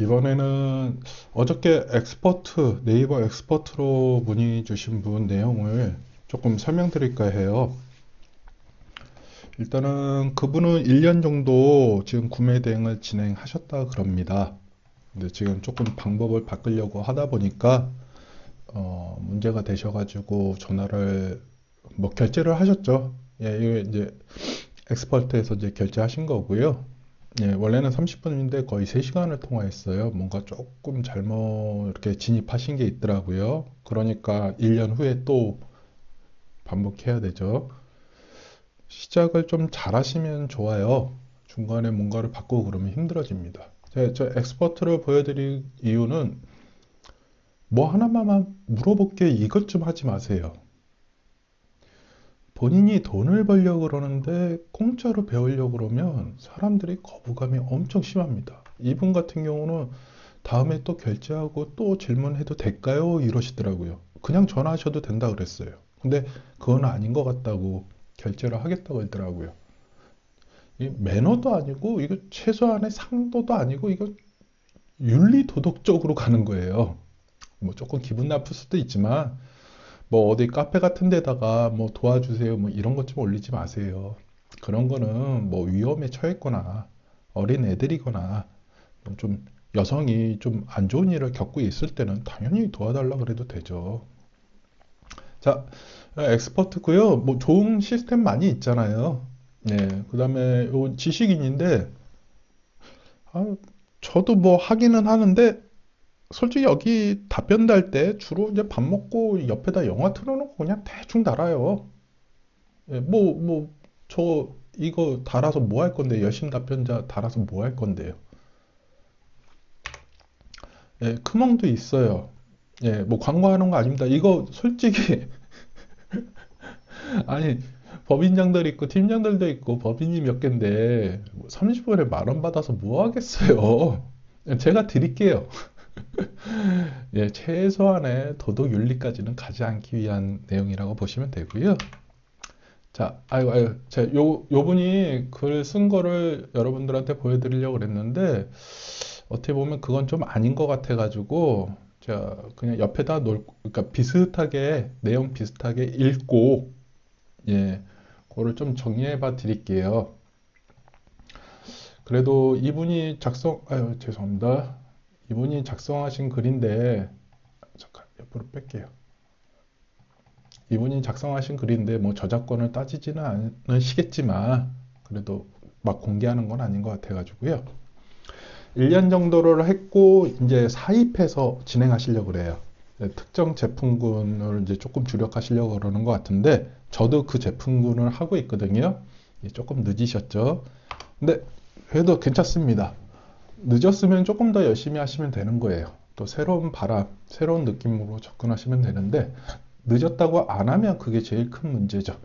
이번에는 어저께 네이버 엑스퍼트로 문의 주신 분 내용을 조금 설명드릴까 해요. 일단은 그분은 1년 정도 지금 구매 대행을 진행하셨다 그럽니다. 근데 지금 조금 방법을 바꾸려고 하다 보니까 문제가 되셔가지고 전화를 뭐 결제를 하셨죠. 예, 이게 이제 엑스퍼트에서 이제 결제하신 거고요. 예, 원래는 30분인데 거의 3시간을 통화했어요. 뭔가 조금 잘못 이렇게 진입하신 게 있더라고요. 그러니까 1년 후에 또 반복해야 되죠. 시작을 좀 잘하시면 좋아요. 중간에 뭔가를 바꾸고 그러면 힘들어집니다. 저 엑스퍼트를 보여드릴 이유는 뭐 하나만 물어볼 게 이것 좀 하지 마세요. 본인이 돈을 벌려고 그러는데 공짜로 배우려고 그러면 사람들이 거부감이 엄청 심합니다. 이분 같은 경우는 다음에 또 결제하고 또 질문해도 될까요? 이러시더라고요. 그냥 전화하셔도 된다 그랬어요. 근데 그건 아닌 것 같다고 결제를 하겠다고 하더라고요. 이 매너도 아니고 이거 최소한의 상도도 아니고 이거 윤리 도덕적으로 가는 거예요. 뭐 조금 기분 나쁠 수도 있지만 뭐 어디 카페 같은 데다가 뭐 도와주세요 뭐 이런 것 좀 올리지 마세요. 그런 거는 뭐 위험에 처했거나 어린 애들이거나 좀 여성이 좀 안 좋은 일을 겪고 있을 때는 당연히 도와달라 그래도 되죠. 자, 엑스퍼트고요. 뭐 좋은 시스템 많이 있잖아요. 네, 그다음에 요 지식인인데 아, 저도 뭐 하기는 하는데 솔직히 여기 답변 달 때 주로 이제 밥 먹고 옆에다 영화 틀어놓고 그냥 대충 달아요. 예, 저 이거 달아서 뭐 할 건데, 여심 답변자 달아서 뭐 할 건데요. 예, 크멍도 있어요. 예, 뭐 광고하는 거 아닙니다. 이거 솔직히, 아니, 법인장들 있고, 팀장들도 있고, 법인이 몇 갠데, 30분에 10,000원 받아서 뭐 하겠어요. 예, 제가 드릴게요. 예, 최소한의 도덕 윤리까지는 가지 않기 위한 내용이라고 보시면 되고요. 자, 요분이 글 쓴 거를 여러분들한테 보여드리려고 그랬는데, 어떻게 보면 그건 좀 아닌 것 같아가지고, 자, 그냥 옆에다 그러니까 비슷하게, 내용 비슷하게 읽고, 예, 그거를 좀 정리해 봐 드릴게요. 그래도 죄송합니다. 이분이 작성하신 글인데, 잠깐, 옆으로 뺄게요. 이분이 작성하신 글인데, 뭐 저작권을 따지지는 않으시겠지만, 그래도 막 공개하는 건 아닌 것 같아가지고요. 1년 정도를 했고 이제 사입해서 진행하시려고 그래요. 네, 특정 제품군을 이제 조금 주력하시려고 그러는 것 같은데 저도 그 제품군을 하고 있거든요. 조금 늦으셨죠. 근데 그래도 괜찮습니다. 늦었으면 조금 더 열심히 하시면 되는 거예요. 또 새로운 바람, 새로운 느낌으로 접근하시면 되는데 늦었다고 안 하면 그게 제일 큰 문제죠.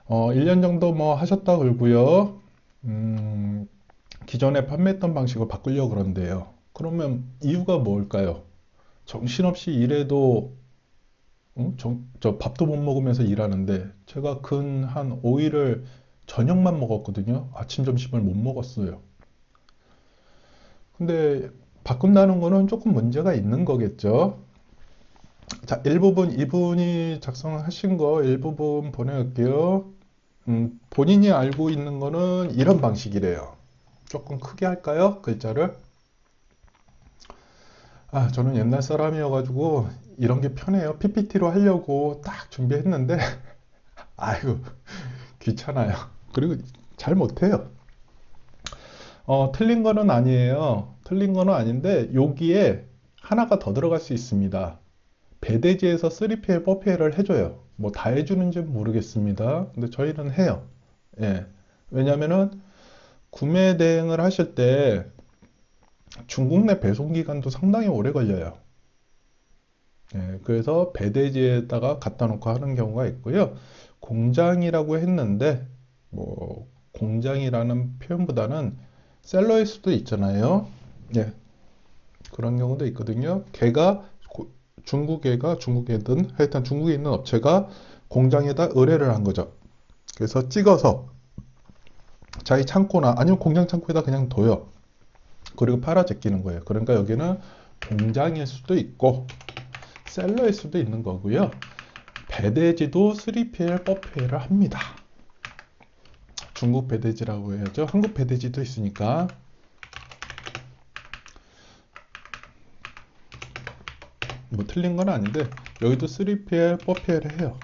1년 정도 뭐 하셨다 그러고요. 기존에 판매했던 방식을 바꾸려고 그러는데요. 그러면 이유가 뭘까요? 정신없이 일해도 저 밥도 못 먹으면서 일하는데 제가 근 한 5일을 저녁만 먹었거든요. 아침, 점심을 못 먹었어요. 근데 바꾼다는 거는 조금 문제가 있는 거겠죠. 자, 일부분 이분이 작성하신 거 일부분 보내볼게요. 본인이 알고 있는 거는 이런 방식이래요. 조금 크게 할까요? 글자를? 아, 저는 옛날 사람이어가지고 이런 게 편해요. PPT로 하려고 딱 준비했는데, 아유, 귀찮아요. 그리고 잘 못해요. 틀린 거는 아니에요. 틀린 거는 아닌데, 여기에 하나가 더 들어갈 수 있습니다. 배대지에서 3PL, 4PL을 해줘요. 뭐 다 해주는지는 모르겠습니다. 근데 저희는 해요. 예. 왜냐면은 구매 대행을 하실 때 중국 내 배송 기간도 상당히 오래 걸려요. 예, 그래서 배대지에다가 갖다 놓고 하는 경우가 있고요. 공장이라고 했는데, 뭐, 공장이라는 표현보다는 셀러일 수도 있잖아요. 예, 그런 경우도 있거든요. 중국이든 하여튼 중국에 있는 업체가 공장에다 의뢰를 한 거죠. 그래서 찍어서 자기 창고나 아니면 공장 창고에다 그냥 둬요. 그리고 팔아 제끼는 거예요. 그러니까 여기는 공장일 수도 있고 셀러일 수도 있는 거고요. 배대지도 3PL, 4PL을 합니다. 중국 배대지라고 해야죠. 한국 배대지도 있으니까. 뭐 틀린 건 아닌데 여기도 3PL, 4PL 해요.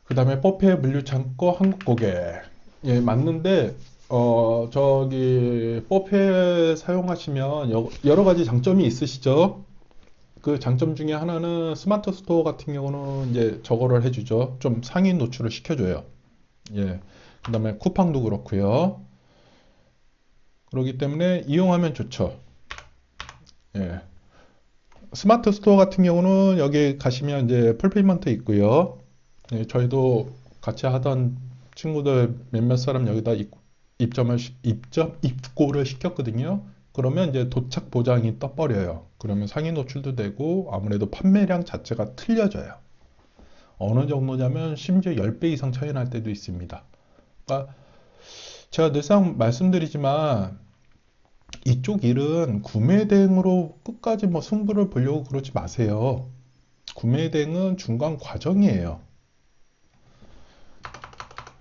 그 다음에 4PL 물류창고 한국 고객. 예, 맞는데 저기 4PL 사용하시면 여러 가지 장점이 있으시죠. 그 장점 중에 하나는 스마트 스토어 같은 경우는 이제 저거를 해주죠. 좀 상위 노출을 시켜줘요. 예. 그 다음에 쿠팡도 그렇고요. 그렇기 때문에 이용하면 좋죠. 예. 스마트 스토어 같은 경우는 여기 가시면 이제 풀필먼트 있고요. 예, 저희도 같이 하던 친구들 몇몇 사람 여기다 입고를 시켰거든요. 그러면 이제 도착 보장이 떠버려요. 그러면 상위 노출도 되고 아무래도 판매량 자체가 틀려져요. 어느 정도냐면 심지어 10배 이상 차이 날 때도 있습니다. 그러니까 제가 늘상 말씀드리지만 이쪽 일은 구매 대행으로 끝까지 뭐 승부를 보려고 그러지 마세요. 구매 대행은 중간 과정이에요.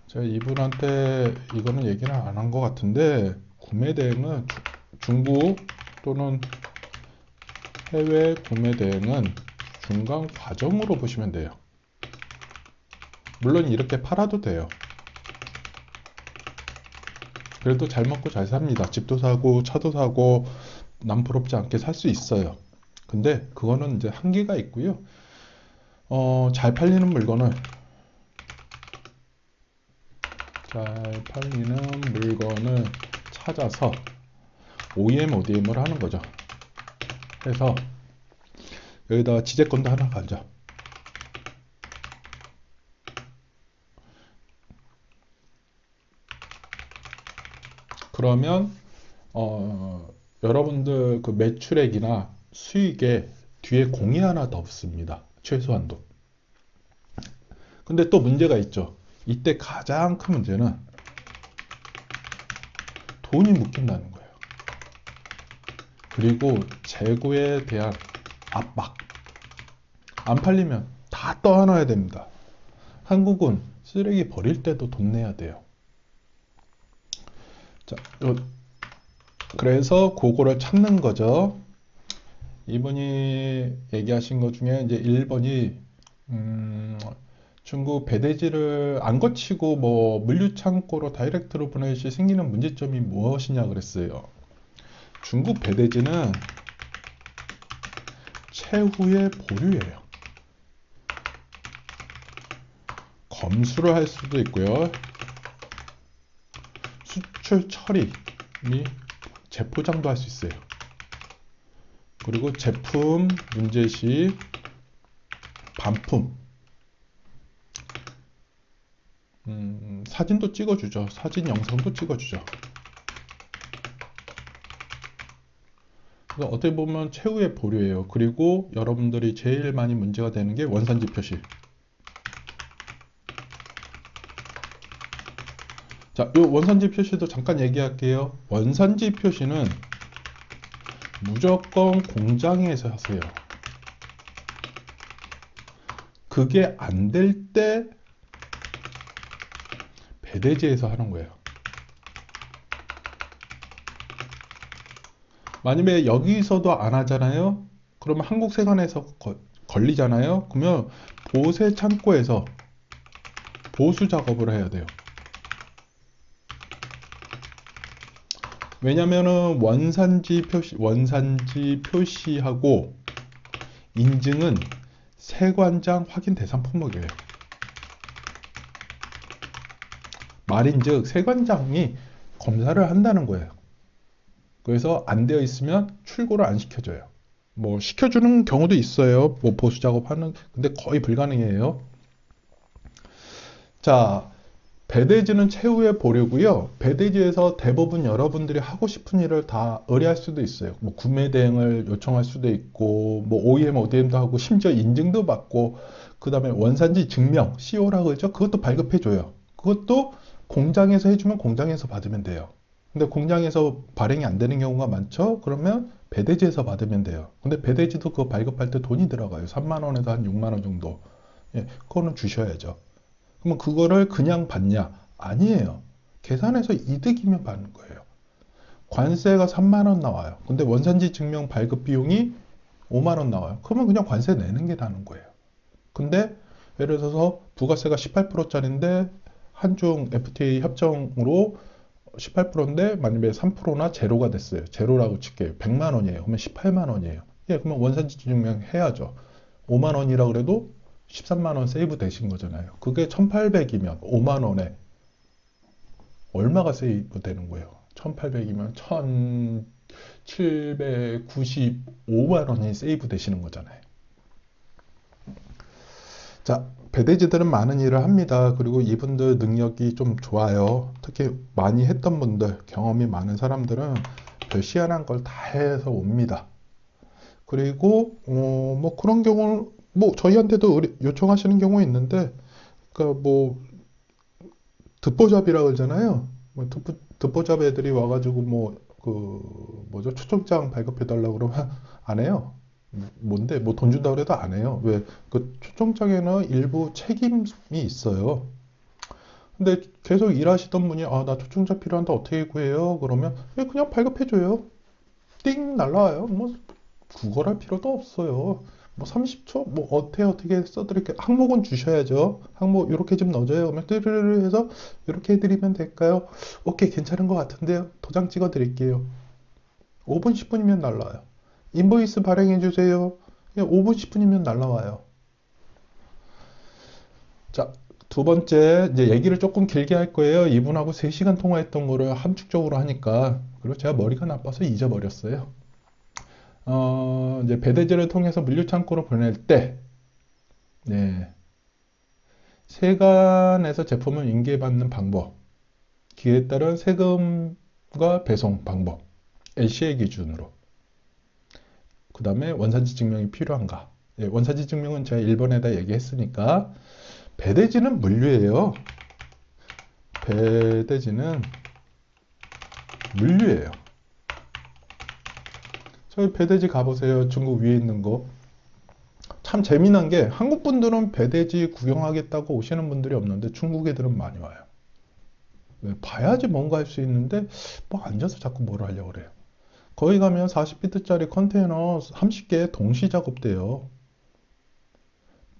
제가 이분한테 이거는 얘기는 안 한 것 같은데 구매 대행은 중국 또는 해외 구매 대행은 중간 과정으로 보시면 돼요. 물론 이렇게 팔아도 돼요. 그래도 잘 먹고 잘 삽니다. 집도 사고 차도 사고 남 부럽지 않게 살 수 있어요. 근데 그거는 이제 한계가 있고요. 잘 팔리는 물건을 찾아서 OEM, ODM을 하는 거죠. 그래서 여기다가 지재권도 하나 가죠. 그러면 여러분들 그 매출액이나 수익에 뒤에 공이 하나 더 없습니다. 최소한도. 근데 또 문제가 있죠. 이때 가장 큰 문제는 돈이 묶인다는 거예요. 그리고 재고에 대한 압박. 안 팔리면 다 떠안아야 됩니다. 한국은 쓰레기 버릴 때도 돈 내야 돼요. 자, 그래서 그거를 찾는 거죠. 이분이 얘기하신 것 중에 이제 1번이 중국 배대지를 안 거치고 뭐 물류창고로 다이렉트로 보낼 시 생기는 문제점이 무엇이냐 그랬어요. 중국 배대지는 최후의 보류예요. 검수를 할 수도 있고요. 수출 처리 및 재포장도 할 수 있어요. 그리고 제품 문제 시 반품 사진도 찍어주죠. 사진 영상도 찍어주죠. 그래서 어떻게 보면 최후의 보류예요. 그리고 여러분들이 제일 많이 문제가 되는 게 원산지 표시. 자, 이 원산지 표시도 잠깐 얘기할게요. 원산지 표시는 무조건 공장에서 하세요. 그게 안 될 때 배대지에서 하는 거예요. 만약에 여기서도 안 하잖아요. 그러면 한국 세관에서 걸리잖아요. 그러면 보세 창고에서 보수 작업을 해야 돼요. 왜냐면은 원산지 표시하고 인증은 세관장 확인 대상 품목이에요. 말인즉 세관장이 검사를 한다는 거예요. 그래서 안 되어 있으면 출고를 안 시켜줘요. 뭐 시켜주는 경우도 있어요. 뭐 보수 작업하는, 근데 거의 불가능해요. 자, 배대지는 최후의 보류고요. 배대지에서 대부분 여러분들이 하고 싶은 일을 다 의뢰할 수도 있어요. 뭐 구매 대행을 요청할 수도 있고, 뭐 OEM, ODM도 하고, 심지어 인증도 받고, 그 다음에 원산지 증명, CO라고 하죠. 그것도 발급해줘요. 그것도 공장에서 해주면 공장에서 받으면 돼요. 근데 공장에서 발행이 안 되는 경우가 많죠? 그러면 배대지에서 받으면 돼요. 근데 배대지도 그거 발급할 때 돈이 들어가요. 3만 원에서 한 6만 원 정도. 예, 그거는 주셔야죠. 그러면 그거를 그냥 받냐? 아니에요. 계산해서 이득이면 받는 거예요. 관세가 3만 원 나와요. 근데 원산지 증명 발급 비용이 5만 원 나와요. 그러면 그냥 관세 내는 게 나는 거예요. 근데 예를 들어서 부가세가 18%짜리인데 한중 FTA 협정으로 18%인데 만약에 3%나 제로가 됐어요. 제로라고 칠게요. 100만 원이에요. 그러면 18만 원이에요. 예, 그러면 원산지 증명 해야죠. 5만 원이라 그래도 13만 원 세이브 되신 거잖아요. 그게 1800이면 5만 원에 얼마가 세이브 되는 거예요? 1800이면 1795만 원이 세이브 되시는 거잖아요. 자, 배대지들은 많은 일을 합니다. 그리고 이분들 능력이 좀 좋아요. 특히 많이 했던 분들, 경험이 많은 사람들은 별 희한한 걸 다 해서 옵니다. 그리고 뭐 그런 경우 뭐 저희한테도 요청하시는 경우 있는데, 그러니까 뭐 듣보잡이라 그러잖아요. 뭐 듣보잡 애들이 와가지고 뭐 그 뭐죠, 초청장 발급해 달라고 그러면 안 해요. 뭔데 뭐 돈 준다고 해도 안 해요. 왜? 그 초청장에는 일부 책임이 있어요. 근데 계속 일하시던 분이 아 나 초청장 필요한데 어떻게 구해요? 그러면 그냥 발급해줘요. 띵 날라와요. 뭐 구걸할 필요도 없어요. 뭐 30초 뭐 어떻게 써드릴게요. 항목은 주셔야죠. 항목 이렇게 좀 넣어줘요. 그러면 뚜르르 해서 이렇게 해드리면 될까요? 오케이 괜찮은 것 같은데요. 도장 찍어 드릴게요. 5분 10분이면 날라와요. 인보이스 발행해 주세요. 그냥 5분 10분이면 날라와요. 자, 두 번째 이제 얘기를 조금 길게 할 거예요. 이분하고 3시간 통화했던 거를 함축적으로 하니까. 그리고 제가 머리가 나빠서 잊어버렸어요. 이제 배대지를 통해서 물류창고로 보낼 때, 네, 세관에서 제품을 인계받는 방법, 기회에 따른 세금과 배송 방법, LCA 기준으로. 그 다음에 원산지 증명이 필요한가? 예, 원산지 증명은 제가 1번에다 얘기했으니까, 배대지는 물류예요. 배대지는 물류예요. 저희 배대지 가보세요. 중국 위에 있는 거. 참 재미난 게 한국 분들은 배대지 구경하겠다고 오시는 분들이 없는데 중국 애들은 많이 와요. 왜? 봐야지 뭔가 할 수 있는데 뭐 앉아서 자꾸 뭘 하려고 그래요. 거기 가면 40피트짜리 컨테이너 30개 동시 작업돼요.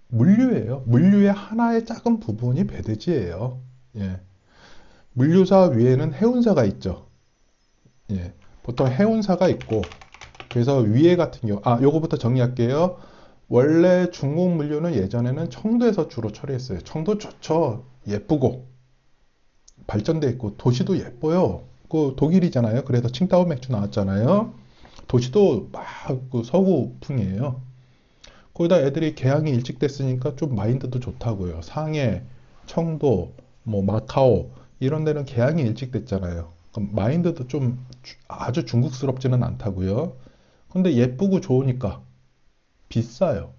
물류예요. 물류의 하나의 작은 부분이 배대지예요. 예. 물류사 위에는 해운사가 있죠. 예. 보통 해운사가 있고 그래서 위에 같은 경우 요거부터 정리할게요. 원래 중국 물류는 예전에는 청도에서 주로 처리했어요. 청도 좋죠. 예쁘고 발전돼 있고 도시도 예뻐요. 그 독일이잖아요. 그래서 칭따오 맥주 나왔잖아요. 도시도 막그 서구풍이에요. 거기다 애들이 개항이 일찍 됐으니까 좀 마인드도 좋다고요. 상해, 청도, 뭐 마카오 이런 데는 개항이 일찍 됐잖아요. 그럼 마인드도 좀 아주 중국스럽지는 않다고요. 근데 예쁘고 좋으니까 비싸요.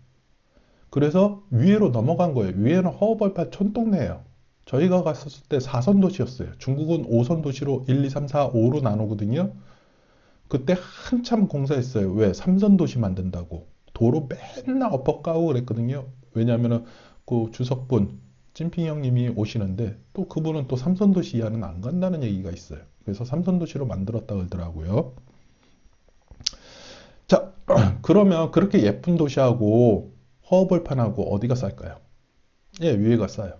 그래서 위에로 넘어간 거예요. 위에는 허허벌판 촌동네예요. 저희가 갔었을 때 4선 도시였어요. 중국은 5선 도시로 1, 2, 3, 4, 5로 나누거든요. 그때 한참 공사했어요. 왜? 3선 도시 만든다고. 도로 맨날 엎어 까고 그랬거든요. 왜냐면은 그 주석분, 찐핑 형님이 오시는데 또 그분은 또 3선 도시 이하는 안 간다는 얘기가 있어요. 그래서 3선 도시로 만들었다 그러더라고요. 자, 그러면 그렇게 예쁜 도시하고 허허벌판하고 어디가 쌀까요? 예, 위에가 싸요.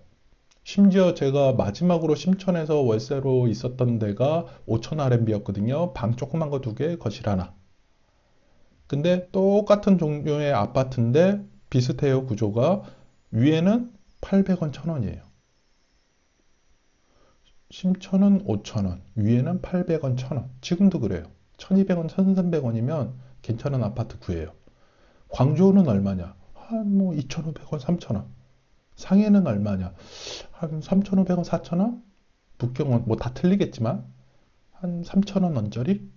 심지어 제가 마지막으로 심천에서 월세로 있었던 데가 5천 RMB였거든요. 방 조그만 거 2개, 거실 하나. 근데 똑같은 종류의 아파트인데 비슷해요, 구조가. 위에는 800원, 1000원이에요. 심천은 5,000원, 위에는 800원, 1000원. 지금도 그래요. 1200원, 1300원이면 괜찮은 아파트 구해요. 광주는 얼마냐? 한 뭐 2,500원, 3,000원. 상해는 얼마냐? 한 3,500원, 4,000원? 북경은 뭐 다 틀리겠지만 한 3,000원 언저리?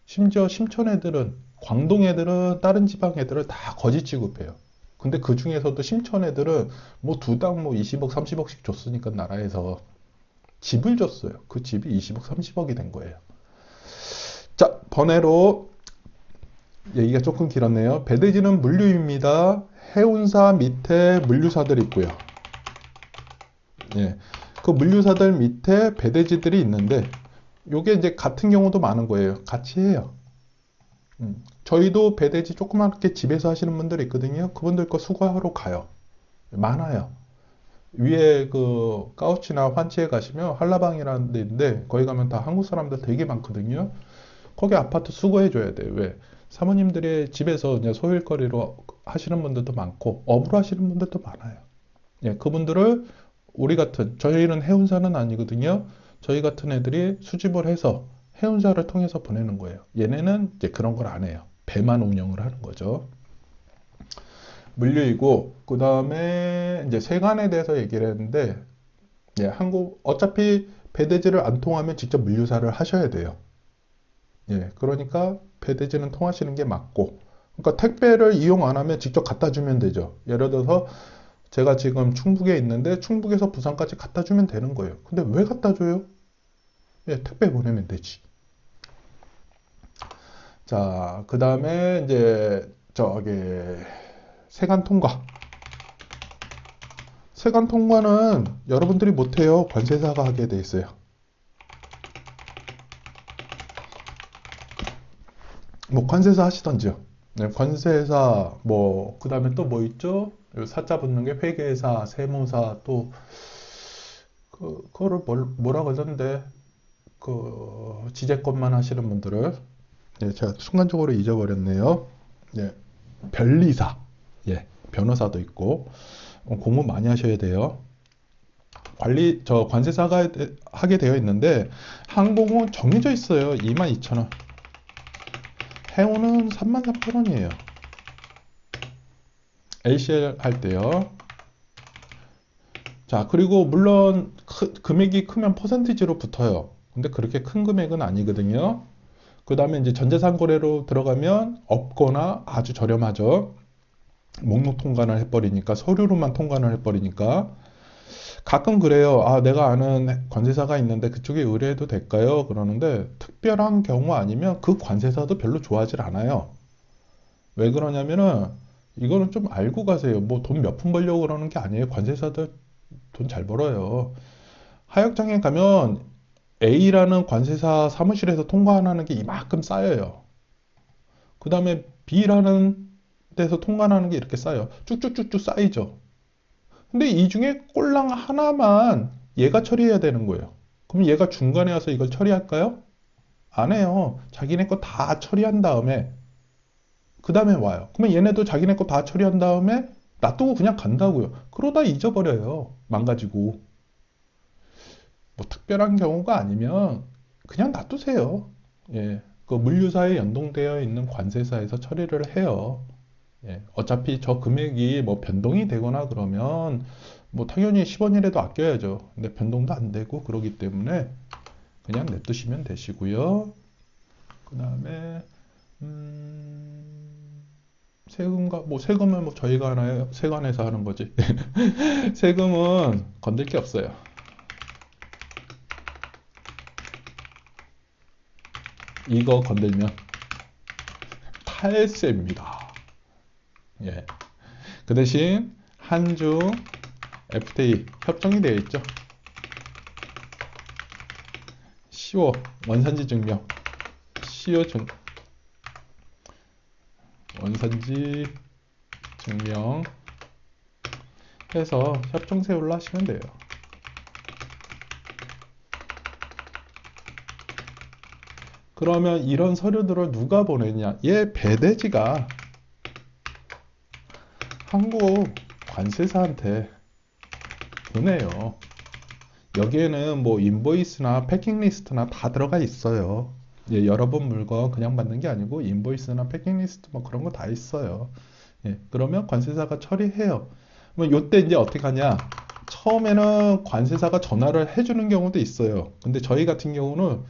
심지어 심천 애들은 광동 애들은 다른 지방 애들을 다 거지 취급해요. 근데 그 중에서도 심천 애들은 뭐 2당 뭐 20억, 30억씩 줬으니까 나라에서 집을 줬어요. 그 집이 20억, 30억이 된 거예요. 자, 번외로 얘기가 조금 길었네요. 배대지는 물류입니다. 해운사 밑에 물류사들이 있고요. 예, 그 물류사들 밑에 배대지들이 있는데 요게 이제 같은 경우도 많은 거예요. 같이 해요. 저희도 배대지 조그맣게 집에서 하시는 분들이 있거든요. 그분들 거 수거하러 가요. 많아요. 위에 그 까우치나 환치에 가시면 한라방이라는 데 있는데 거기 가면 다 한국 사람들 되게 많거든요. 거기 아파트 수거해 줘야 돼요. 왜? 사모님들이 집에서 그냥 소일거리로 하시는 분들도 많고 업으로 하시는 분들도 많아요. 예, 그분들을 우리 같은 저희는 해운사는 아니거든요. 저희 같은 애들이 수집을 해서 해운사를 통해서 보내는 거예요. 얘네는 이제 그런 걸 안 해요. 배만 운영을 하는 거죠. 물류이고 그 다음에 이제 세관에 대해서 얘기를 했는데 예, 한국 어차피 배대지를 안 통하면 직접 물류사를 하셔야 돼요. 예, 그러니까 배대지는 통하시는 게 맞고 그러니까 택배를 이용 안 하면 직접 갖다 주면 되죠. 예를 들어서 제가 지금 충북에 있는데 충북에서 부산까지 갖다 주면 되는 거예요. 근데 왜 갖다 줘요? 예, 택배 보내면 되지. 자, 그 다음에 이제 저기 세관 통과. 세관 통과는 여러분들이 못해요. 관세사가 하게 돼 있어요. 뭐 관세사 하시던지요. 네, 관세사 뭐 그다음에 또 뭐 있죠? 사자 붙는 게 회계사, 세무사 또 그거를 뭐라 그러던데 그 지재권만 하시는 분들을 예, 제가 순간적으로 잊어버렸네요. 예, 변리사, 예, 변호사도 있고 공부 많이 하셔야 돼요. 저 관세사가 하게 되어 있는데 항공은 정해져 있어요. 22,000원. 해운은 33,000원이에요. ACL 할 때요. 자, 그리고 물론 금액이 크면 퍼센티지로 붙어요. 근데 그렇게 큰 금액은 아니거든요. 그 다음에 이제 전자상 거래로 들어가면 없거나 아주 저렴하죠. 목록 통관을 해버리니까, 서류로만 통관을 해버리니까. 가끔 그래요. 아, 내가 아는 관세사가 있는데 그쪽에 의뢰해도 될까요? 그러는데 특별한 경우 아니면 그 관세사도 별로 좋아하질 않아요. 왜 그러냐면은 이거는 좀 알고 가세요. 뭐 돈 몇 푼 벌려고 그러는 게 아니에요. 관세사들 돈 잘 벌어요. 하역장에 가면 A라는 관세사 사무실에서 통과 안 하는 게 이만큼 쌓여요. 그 다음에 B라는 데서 통과하는 게 이렇게 쌓여요. 쭉쭉쭉쭉 쌓이죠. 근데 이 중에 꼴랑 하나만 얘가 처리해야 되는 거예요. 그럼 얘가 중간에 와서 이걸 처리할까요? 안 해요. 자기네 거 다 처리한 다음에 그 다음에 와요. 그러면 얘네도 자기네 거 다 처리한 다음에 놔두고 그냥 간다고요. 그러다 잊어버려요. 망가지고. 뭐 특별한 경우가 아니면 그냥 놔두세요. 예. 그 물류사에 연동되어 있는 관세사에서 처리를 해요. 예. 어차피 저 금액이 뭐 변동이 되거나 그러면 뭐 당연히 10원이라도 아껴야죠. 근데 변동도 안 되고 그러기 때문에 그냥 냅두시면 되시고요. 그 다음에 세금과 뭐 세금은 뭐 저희가 하나요? 세관에서 하는 거지. 세금은 건들 게 없어요. 이거 건들면 탈세입니다. 예. 그 대신 한중 FTA 협정이 되어 있죠. CO 원산지 증명, CO 원산지 증명 해서 협정 세울라 하시면 돼요. 그러면 이런 서류들을 누가 보내냐? 얘 배대지가 한국 관세사한테 보내요. 여기에는 뭐 인보이스나 패킹리스트나 다 들어가 있어요. 예, 여러분 물건 그냥 받는 게 아니고 인보이스나 패킹리스트 뭐 그런 거 다 있어요. 예, 그러면 관세사가 처리해요. 그러면 요때 이제 어떻게 하냐? 처음에는 관세사가 전화를 해주는 경우도 있어요. 근데 저희 같은 경우는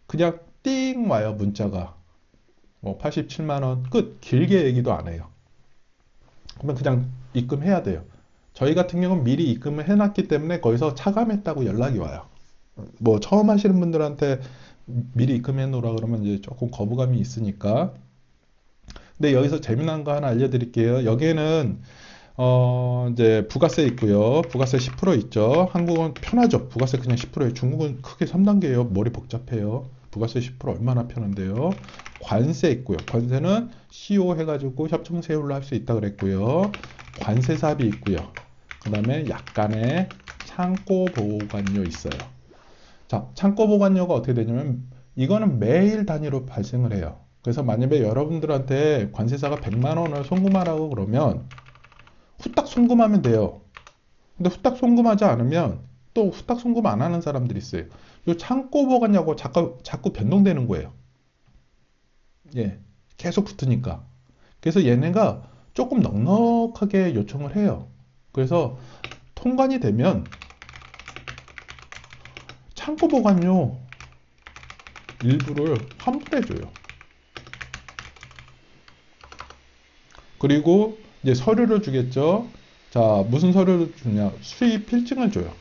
그냥 띵 와요, 문자가. 뭐 87만 원 끝. 길게 얘기도 안 해요. 그러면 그냥 입금해야 돼요. 저희 같은 경우는 미리 입금을 해놨기 때문에 거기서 차감했다고 연락이 와요. 뭐 처음 하시는 분들한테 미리 입금해 놓으라 그러면 이제 조금 거부감이 있으니까. 근데 여기서 재미난 거 하나 알려드릴게요. 여기에는 이제 부가세 있고요. 부가세 10% 있죠. 한국은 편하죠. 부가세 그냥 10%예요. 중국은 크게 3단계예요. 머리 복잡해요. 부가세 10% 얼마나 편한데요. 관세 있고요. 관세는 CO 해가지고 협정세율로 할 수 있다 그랬고요. 관세사비 있고요. 그 다음에 약간의 창고 보관료 있어요. 자, 창고 보관료가 어떻게 되냐면 이거는 매일 단위로 발생을 해요. 그래서 만약에 여러분들한테 관세사가 100만 원을 송금하라고 그러면 후딱 송금하면 돼요. 근데 후딱 송금하지 않으면 또 후딱 송금 안 하는 사람들이 있어요. 이 창고 보관료가 자꾸 변동되는 거예요. 예. 계속 붙으니까. 그래서 얘네가 조금 넉넉하게 요청을 해요. 그래서 통관이 되면 창고 보관료 일부를 환불해줘요. 그리고 이제 서류를 주겠죠. 자, 무슨 서류를 주냐? 수입 필증을 줘요.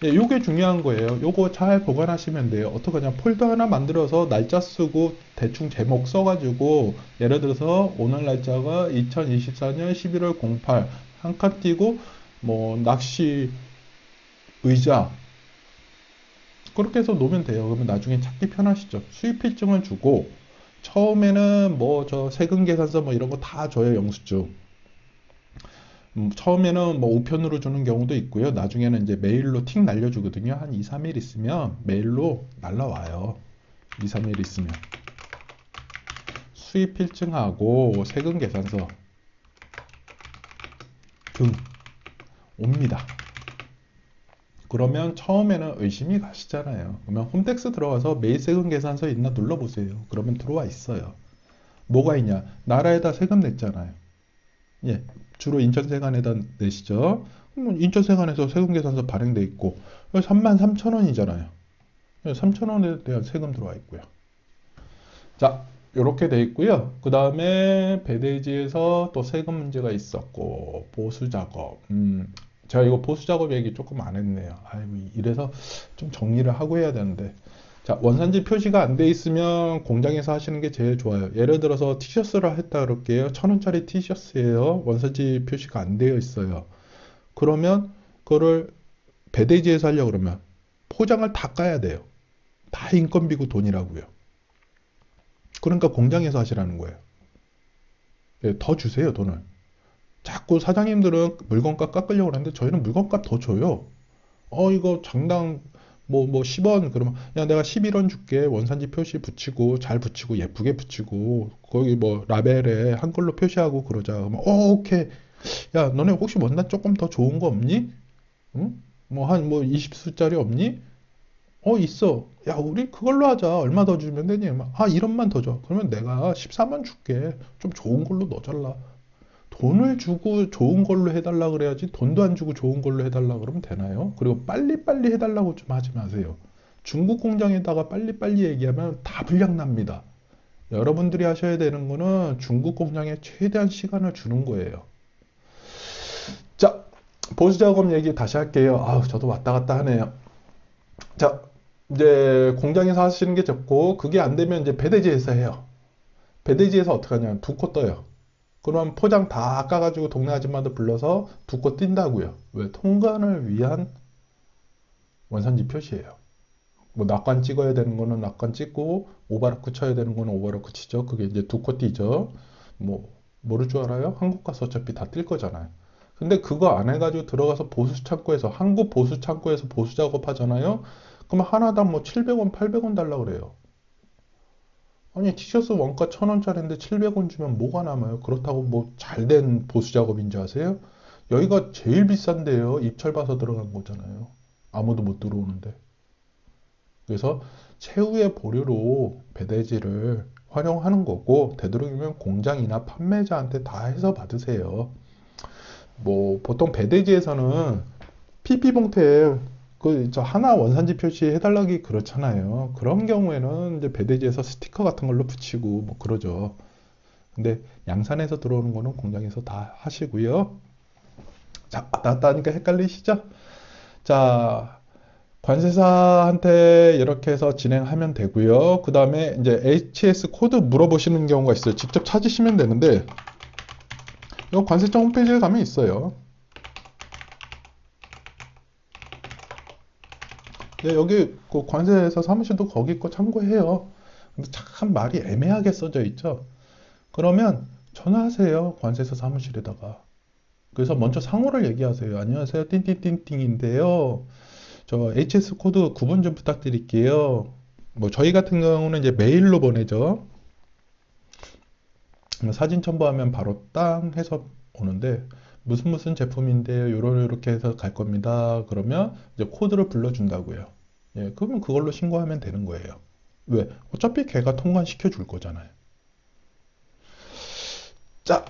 예, 요게 중요한 거예요. 요거 잘 보관하시면 돼요. 어떡하냐? 폴더 하나 만들어서 날짜 쓰고 대충 제목 써가지고 예를 들어서 오늘 날짜가 2024년 11월 08 한 칸 띄고 뭐 낚시 의자 그렇게 해서 놓으면 돼요. 그러면 나중에 찾기 편하시죠. 수입 필증을 주고 처음에는 뭐 저 세금 계산서 뭐 이런 거 다 줘요. 영수증. 처음에는 뭐 우편으로 주는 경우도 있고요. 나중에는 이제 메일로 틱 날려주거든요. 한 2, 3일 있으면 메일로 날라와요. 2, 3일 있으면. 수입 필증하고 세금 계산서 등 옵니다. 그러면 처음에는 의심이 가시잖아요. 그러면 홈택스 들어가서 메일 세금 계산서 있나 눌러보세요. 그러면 들어와 있어요. 뭐가 있냐? 나라에다 세금 냈잖아요. 예, 주로 인천세관에다 내시죠. 그럼 인천세관에서 세금계산서 발행돼 있고 33,000원이잖아요. 3,000원에 대한 세금 들어와 있고요. 자, 이렇게 돼 있고요. 그 다음에 배대지에서 또 세금 문제가 있었고 보수 작업. 제가 이거 보수 작업 얘기 조금 안 했네요. 아이고, 이래서 좀 정리를 하고 해야 되는데. 자, 원산지 표시가 안 돼 있으면 공장에서 하시는 게 제일 좋아요. 예를 들어서 티셔츠를 했다 그럴게요. 1,000원짜리 티셔츠예요. 원산지 표시가 안 되어 있어요. 그러면 그거를 배대지에서 하려고 그러면 포장을 다 까야 돼요. 다 인건비고 돈이라고요. 그러니까 공장에서 하시라는 거예요. 예, 더 주세요, 돈을. 자꾸 사장님들은 물건값 깎으려고 하는데 저희는 물건값 더 줘요. 이거 장당 뭐 10원 그러면 야 내가 11원 줄게. 원산지 표시 붙이고 잘 붙이고 예쁘게 붙이고 거기 뭐 라벨에 한글로 표시하고 그러자. 그러면 오케이. 야 너네 혹시 원단 조금 더 좋은 거 없니? 응? 뭐 한 뭐 20수짜리 없니? 있어. 야 우리 그걸로 하자. 얼마 더 주면 되니? 1원만 더 줘. 그러면 내가 14만 줄게. 좀 좋은 걸로 넣어달라. 돈을 주고 좋은 걸로 해달라 그래야지 돈도 안 주고 좋은 걸로 해달라 그러면 되나요? 그리고 빨리빨리 해달라고 좀 하지 마세요. 중국 공장에다가 빨리빨리 얘기하면 다 불량 납니다. 여러분들이 하셔야 되는 거는 중국 공장에 최대한 시간을 주는 거예요. 자, 보수 작업 얘기 다시 할게요. 저도 왔다 갔다 하네요. 자, 이제 공장에서 하시는 게 좋고 그게 안 되면 이제 배대지에서 해요. 배대지에서 어떻게 하냐면 두 코 떠요. 그럼 포장 다 까가지고 동네 아줌마들 불러서 두 코 띈다고요. 왜? 통관을 위한 원산지 표시예요. 뭐 낙관 찍어야 되는 거는 낙관 찍고 오버로크 쳐야 되는 거는 오버로크 치죠. 그게 이제 두 코 띄죠. 뭐 모를 줄 알아요? 한국 가서 어차피 다 뛸 거잖아요. 근데 그거 안 해가지고 들어가서 보수 창고에서 한국 보수 창고에서 보수 작업하잖아요. 그럼 하나당 뭐 700원, 800원 달라 그래요. 아니 티셔츠 원가 1,000원짜리인데 700원 주면 뭐가 남아요? 그렇다고 뭐 잘된 보수 작업인 줄 아세요? 여기가 제일 비싼데요. 입찰 봐서 들어간 거잖아요. 아무도 못 들어오는데. 그래서 최후의 보류로 배대지를 활용하는 거고 되도록이면 공장이나 판매자한테 다 해서 받으세요. 뭐 보통 배대지에서는 PP 봉투에 그 저 하나 원산지 표시해달라기 그렇잖아요. 그런 경우에는 이제 배대지에서 스티커 같은 걸로 붙이고 뭐 그러죠. 근데 양산에서 들어오는 거는 공장에서 다 하시고요. 자, 왔다 갔다 하니까 헷갈리시죠? 자, 관세사한테 이렇게 해서 진행하면 되고요. 그 다음에 이제 HS 코드 물어보시는 경우가 있어요. 직접 찾으시면 되는데, 이 관세청 홈페이지에 가면 있어요. 네, 여기 그 관세사 사무실도 거기 거 참고해요. 근데 참 말이 애매하게 써져 있죠. 그러면 전화하세요. 관세사 사무실에다가. 그래서 먼저 상호를 얘기하세요. 안녕하세요. 띵띵띵띵인데요. 저 HS 코드 구분 좀 부탁드릴게요. 뭐 저희 같은 경우는 이제 메일로 보내죠. 사진 첨부하면 바로 땅 해서 오는데 무슨 무슨 제품인데요. 요렇게 해서 갈 겁니다. 그러면 이제 코드를 불러준다고요. 예, 그러면 그걸로 신고하면 되는 거예요. 왜? 어차피 걔가 통관시켜 줄 거잖아요. 자,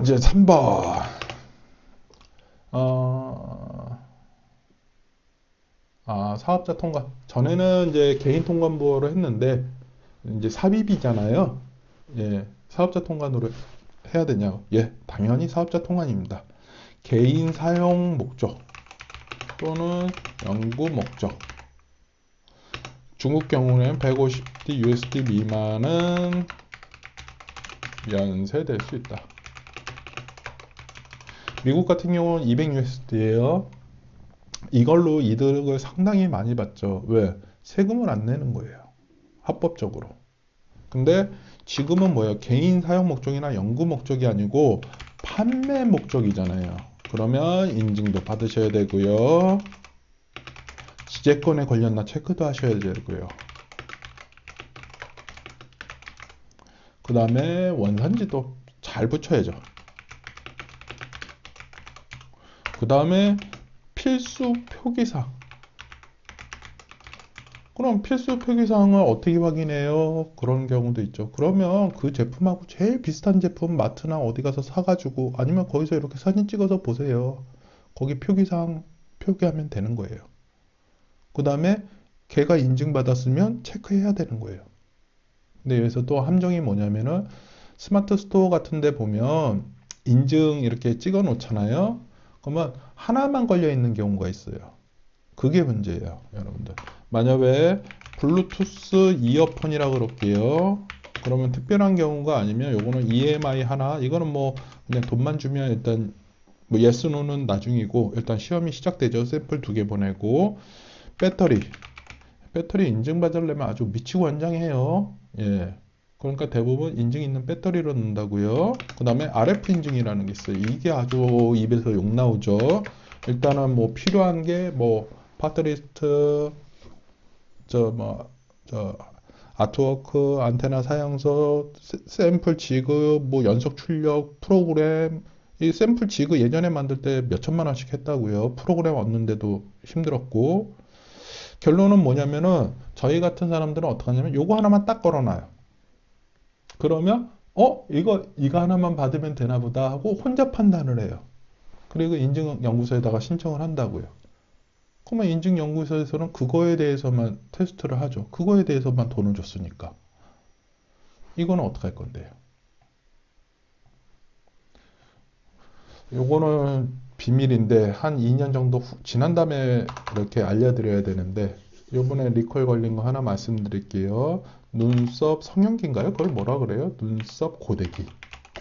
이제 3번. 어, 사업자 통관. 전에는 이제 개인 통관부로 했는데 이제 삽입이잖아요. 예, 사업자 통관으로 해야 되냐고. 예, 당연히 사업자 통관입니다. 개인 사용 목적 또는 연구 목적. 중국 경우는 150D USD 미만은 면세될 수 있다. 미국 같은 경우는 200 USD예요. 이걸로 이득을 상당히 많이 받죠. 왜? 세금을 안 내는 거예요. 합법적으로. 근데 지금은 뭐예요? 개인 사용 목적이나 연구 목적이 아니고 판매 목적이잖아요. 그러면 인증도 받으셔야 되고요. 지재권에 걸렸나 체크도 하셔야 되고요. 그 다음에 원산지도 잘 붙여야죠. 그 다음에 필수 표기사항. 그럼 필수 표기사항을 어떻게 확인해요? 그런 경우도 있죠. 그러면 그 제품하고 제일 비슷한 제품 마트나 어디 가서 사가지고 아니면 거기서 이렇게 사진 찍어서 보세요. 거기 표기사항 표기하면 되는 거예요. 그 다음에 걔가 인증받았으면 체크해야 되는 거예요. 근데 여기서 또 함정이 뭐냐면은 스마트 스토어 같은 데 보면 인증 이렇게 찍어 놓잖아요. 그러면 하나만 걸려 있는 경우가 있어요. 그게 문제예요, 여러분들. 만약에 블루투스 이어폰이라 그럴게요. 그러면 특별한 경우가 아니면 요거는 EMI 하나, 이거는 뭐 그냥 돈만 주면 일단 뭐 yes, no는 나중이고 일단 시험이 시작되죠. 샘플 2개 보내고 배터리 인증받으려면 아주 미치고 환장해요. 예. 그러니까 대부분 인증 있는 배터리로 넣는다고요. 그 다음에 RF 인증이라는 게 있어요. 이게 아주 입에서 욕 나오죠. 일단은 뭐 필요한 게 뭐 파트리스트, 저 아트워크, 안테나 사양서, 샘플 지급, 뭐 연속 출력, 프로그램. 이 샘플 지급 예전에 만들 때 몇 천만 원씩 했다고요. 프로그램 얻는데도 힘들었고. 결론은 뭐냐면은 저희 같은 사람들은 어떻게 하냐면 요거 하나만 딱 걸어놔요. 그러면 이거 하나만 받으면 되나 보다 하고 혼자 판단을 해요. 그리고 인증연구소에다가 신청을 한다고요. 그러면 인증연구소에서는 그거에 대해서만 테스트를 하죠. 그거에 대해서만 돈을 줬으니까. 이거는 어떻게 할 건데요? 요거는 비밀인데 한 2년 정도 지난 다음에 이렇게 알려드려야 되는데 요번에 리콜 걸린 거 하나 말씀드릴게요. 눈썹 성형기인가요? 그걸 뭐라 그래요? 눈썹 고데기.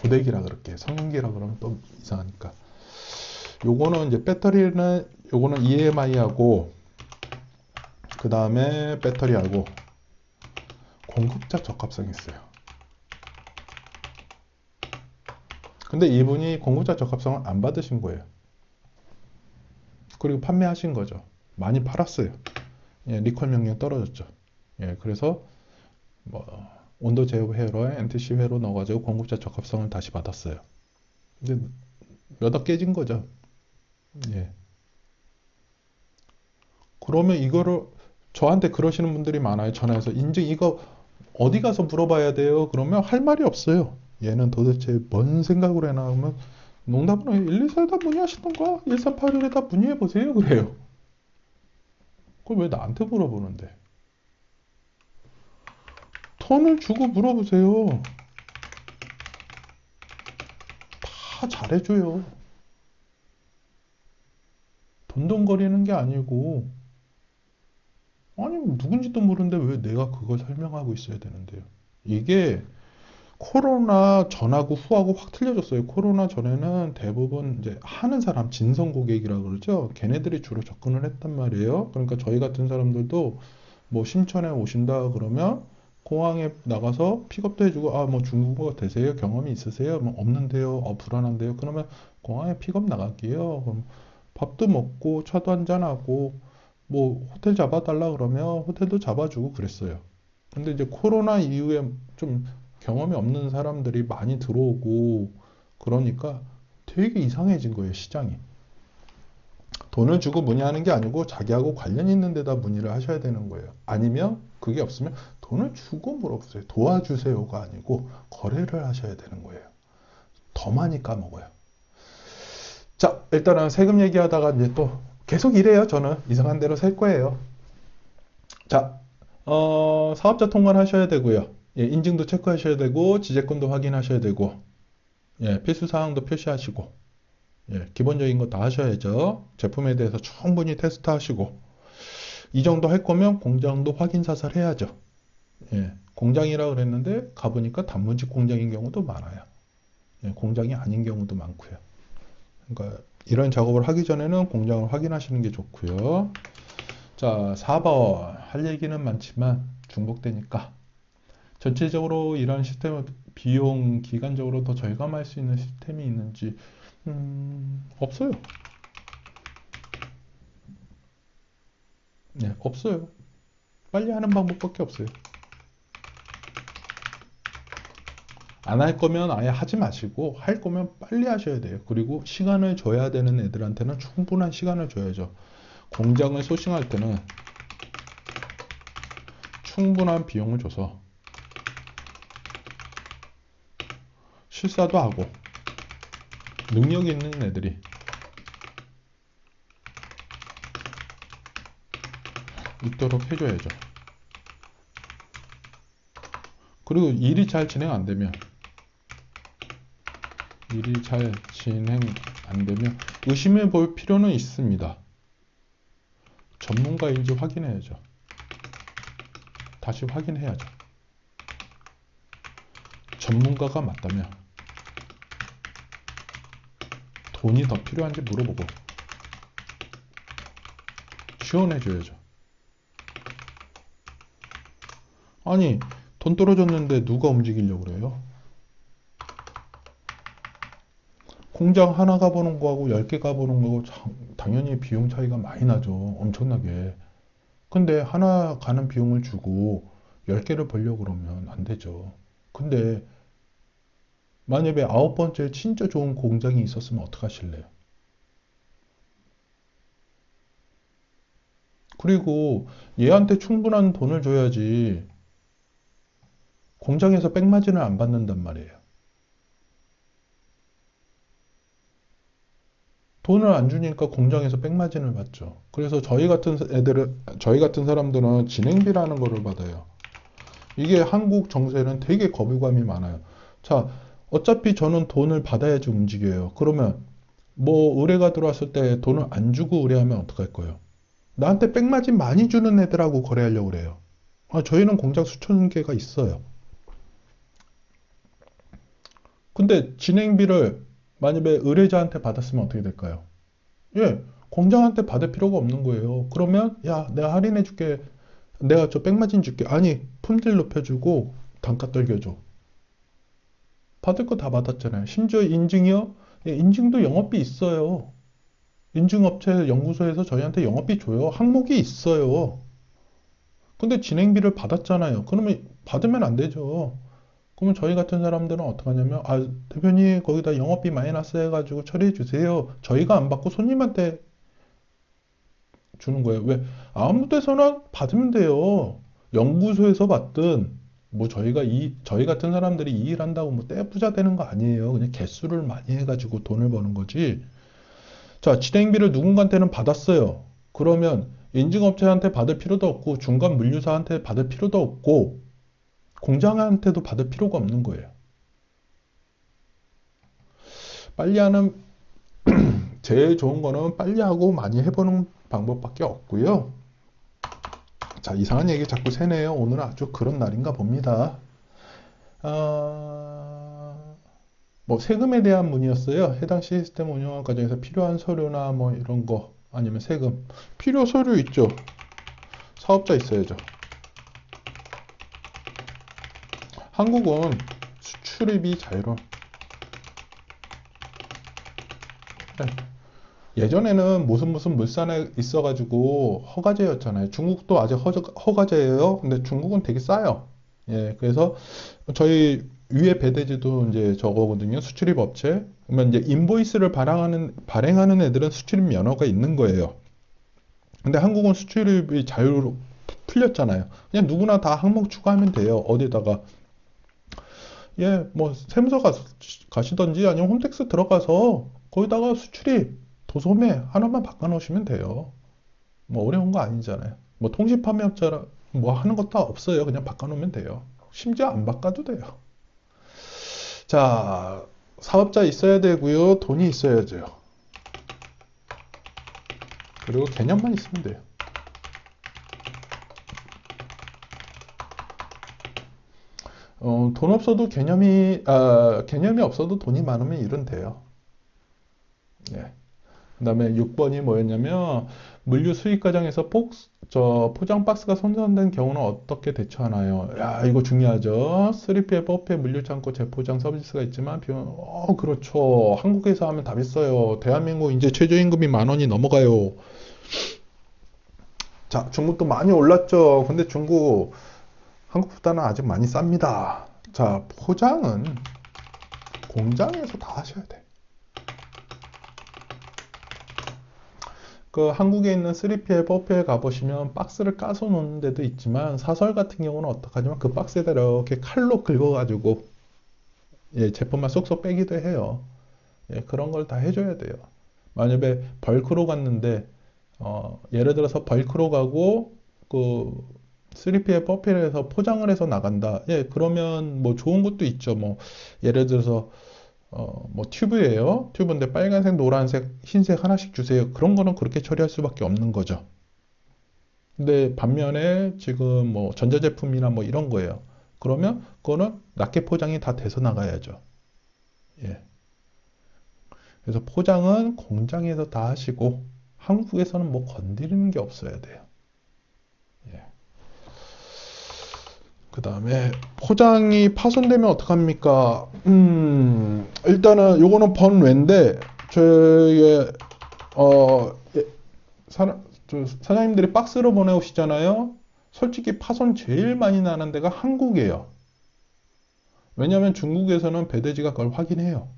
고데기라 그럴게요. 성형기라 그러면 또 이상하니까. 요거는 이제 배터리는 요거는 EMI하고 그 다음에 배터리하고 공급자 적합성이 있어요. 근데 이분이 공급자 적합성을 안 받으신 거예요. 그리고 판매하신 거죠. 많이 팔았어요. 예, 리콜 명령 떨어졌죠. 예, 그래서 뭐 온도 제어 회로에 NTC 회로 넣어가지고 공급자 적합성을 다시 받았어요. 근데 몇 억 깨진 거죠. 예. 그러면 이거를 저한테 그러시는 분들이 많아요. 전화해서 인증 이거 어디 가서 물어봐야 돼요? 그러면 할 말이 없어요. 얘는 도대체 뭔 생각으로 해나 하면 농담으로 124에다 문의하시던가 1381에다 문의해보세요. 그래요. 그걸 왜 나한테 물어보는데? 턴을 주고 물어보세요. 다 잘해줘요. 돈돈거리는 게 아니고 아니, 누군지도 모르는데 왜 내가 그걸 설명하고 있어야 되는데요? 이게 코로나 전하고 후하고 확 틀려졌어요. 코로나 전에는 대부분 이제 하는 사람, 진성 고객이라고 그러죠. 걔네들이 주로 접근을 했단 말이에요. 그러니까 저희 같은 사람들도 뭐 심천에 오신다 그러면 공항에 나가서 픽업도 해주고, 아, 뭐 중국어 되세요? 경험이 있으세요? 뭐 없는데요. 불안한데요. 그러면 공항에 픽업 나갈게요. 그럼 밥도 먹고 차도 한잔하고 뭐 호텔 잡아달라 그러면 호텔도 잡아주고 그랬어요. 근데 이제 코로나 이후에 좀 경험이 없는 사람들이 많이 들어오고 그러니까 되게 이상해진 거예요, 시장이. 돈을 주고 문의하는 게 아니고 자기하고 관련 있는 데다 문의를 하셔야 되는 거예요. 아니면 그게 없으면 돈을 주고 물어보세요. 도와주세요가 아니고 거래를 하셔야 되는 거예요. 더 많이 까먹어요. 자, 일단은 세금 얘기하다가 이제 또 계속 이래요. 저는 이상한 대로 살 거예요. 자, 사업자 통관하셔야 되고요. 예, 인증도 체크하셔야 되고 지재권도 확인하셔야 되고 예, 필수 사항도 표시하시고 예, 기본적인 거 다 하셔야죠. 제품에 대해서 충분히 테스트하시고 이 정도 할 거면 공장도 확인 사살 해야죠. 예, 공장이라 그랬는데 가보니까 단문직 공장인 경우도 많아요. 예, 공장이 아닌 경우도 많고요. 그러니까 이런 작업을 하기 전에는 공장을 확인하시는 게 좋고요. 자, 4번 할 얘기는 많지만 중복되니까 전체적으로 이런 시스템 비용 기간적으로 더 절감할 수 있는 시스템이 있는지 없어요. 네, 없어요. 빨리 하는 방법밖에 없어요. 안 할 거면 아예 하지 마시고 할 거면 빨리 하셔야 돼요. 그리고 시간을 줘야 되는 애들한테는 충분한 시간을 줘야죠. 공장을 소싱할 때는 충분한 비용을 줘서 실사도 하고 능력이 있는 애들이 있도록 해줘야죠. 그리고 일이 잘 진행 안 되면 의심해 볼 필요는 있습니다. 전문가인지 확인해야죠. 다시 확인해야죠. 전문가가 맞다면 돈이 더 필요한지 물어보고 지원해줘야죠. 아니, 돈 떨어졌는데 누가 움직이려고 그래요? 공장 하나 가보는 거하고 10개 가보는 거하고 당연히 비용 차이가 많이 나죠. 엄청나게. 근데 하나 가는 비용을 주고 10개를 벌려고 그러면 안 되죠. 근데 만약에 9번째 진짜 좋은 공장이 있었으면 어떡하실래요? 그리고 얘한테 충분한 돈을 줘야지 공장에서 백마진을 안 받는단 말이에요. 돈을 안 주니까 공장에서 백마진을 받죠. 그래서 저희 같은 사람들은 진행비라는 거를 받아요. 이게 한국 정세는 되게 거부감이 많아요. 자, 어차피 저는 돈을 받아야지 움직여요. 그러면 뭐 의뢰가 들어왔을 때 돈을 안 주고 의뢰하면 어떡할 거예요? 나한테 백마진 많이 주는 애들하고 거래하려고 그래요. 아, 저희는 공장 수천 개가 있어요. 근데 진행비를 만약에 의뢰자한테 받았으면 어떻게 될까요? 예, 공장한테 받을 필요가 없는 거예요. 그러면 야, 내가 할인해 줄게. 내가 저 백마진 줄게. 아니, 품질 높여주고 단가 떨겨줘. 받을 거 다 받았잖아요. 심지어 인증이요? 예, 인증도 영업비 있어요. 인증업체 연구소에서 저희한테 영업비 줘요. 항목이 있어요. 근데 진행비를 받았잖아요. 그러면 받으면 안 되죠. 그러면 저희 같은 사람들은 어떻게 하냐면, 아, 대표님, 거기다 영업비 마이너스 해가지고 처리해 주세요. 저희가 안 받고 손님한테 주는 거예요. 왜? 아무 데서나 받으면 돼요. 연구소에서 받든, 뭐 저희 같은 사람들이 이 일 한다고 뭐 떼부자 되는 거 아니에요. 그냥 개수를 많이 해가지고 돈을 버는 거지. 자, 진행비를 누군가한테는 받았어요. 그러면 인증업체한테 받을 필요도 없고, 중간 물류사한테 받을 필요도 없고, 공장한테도 받을 필요가 없는 거예요. 빨리 하는, 제일 좋은 거는 빨리 하고 많이 해보는 방법밖에 없고요. 자, 이상한 얘기 자꾸 새네요. 오늘은 아주 그런 날인가 봅니다. 뭐 세금에 대한 문의였어요. 해당 시스템 운영하는 과정에서 필요한 서류나 뭐 이런 거 아니면 세금 필요 서류 있죠. 사업자 있어야죠. 한국은 수출입이 자유로운. 네. 예전에는 무슨 물산에 있어가지고 허가제였잖아요. 중국도 아직 허가제예요. 근데 중국은 되게 싸요. 예, 그래서 저희 위에 배대지도 이제 저거거든요. 수출입 업체. 그러면 이제 인보이스를 발행하는 애들은 수출입 면허가 있는 거예요. 근데 한국은 수출입이 자유로 풀렸잖아요. 그냥 누구나 다 항목 추가하면 돼요. 어디다가 예, 뭐 세무서 가시던지 아니면 홈택스 들어가서 거기다가 수출입 도소매 하나만 바꿔놓으시면 돼요. 뭐 어려운 거 아니잖아요. 뭐 통신 판매업자라 뭐 하는 것도 없어요. 그냥 바꿔놓으면 돼요. 심지어 안 바꿔도 돼요. 자, 사업자 있어야 되고요. 돈이 있어야죠. 그리고 개념만 있으면 돼요. 돈 없어도 개념이 없어도 돈이 많으면 일은 돼요. 예. 그 다음에 6번이 뭐였냐면, 물류 수입 과정에서 포장 박스가 손상된 경우는 어떻게 대처하나요? 야, 이거 중요하죠. 3PL, 4PL 물류 창고 재포장 서비스가 있지만, 그렇죠. 한국에서 하면 답 있어요. 대한민국 이제 최저임금이 10,000원이 넘어가요. 자, 중국도 많이 올랐죠. 근데 중국, 한국보다는 아직 많이 쌉니다. 자, 포장은 공장에서 다 하셔야 돼. 그 한국에 있는 3PL, 4PL 가보시면 박스를 까서 놓는 데도 있지만 사설 같은 경우는 어떡하냐면 그 박스에다 이렇게 칼로 긁어가지고 예, 제품만 쏙쏙 빼기도 해요. 예, 그런 걸 다 해줘야 돼요. 만약에 벌크로 갔는데 예를 들어서 벌크로 가고 그 3PL, 4PL에서 포장을 해서 나간다. 예, 그러면 뭐 좋은 것도 있죠. 뭐 예를 들어서 뭐 튜브예요. 튜브인데 빨간색, 노란색, 흰색 하나씩 주세요. 그런 거는 그렇게 처리할 수밖에 없는 거죠. 근데 반면에 지금 뭐 전자제품이나 뭐 이런 거예요. 그러면 그거는 낱개 포장이 다 돼서 나가야죠. 예. 그래서 포장은 공장에서 다 하시고 한국에서는 뭐 건드리는 게 없어야 돼요. 예. 그 다음에 포장이 파손되면 어떡합니까? 일단은 요거는 번외인데 저희 예, 사장님들이 박스로 보내오시잖아요. 솔직히 파손 제일 많이 나는 데가 한국이에요. 왜냐하면 중국에서는 배대지가 그걸 확인해요.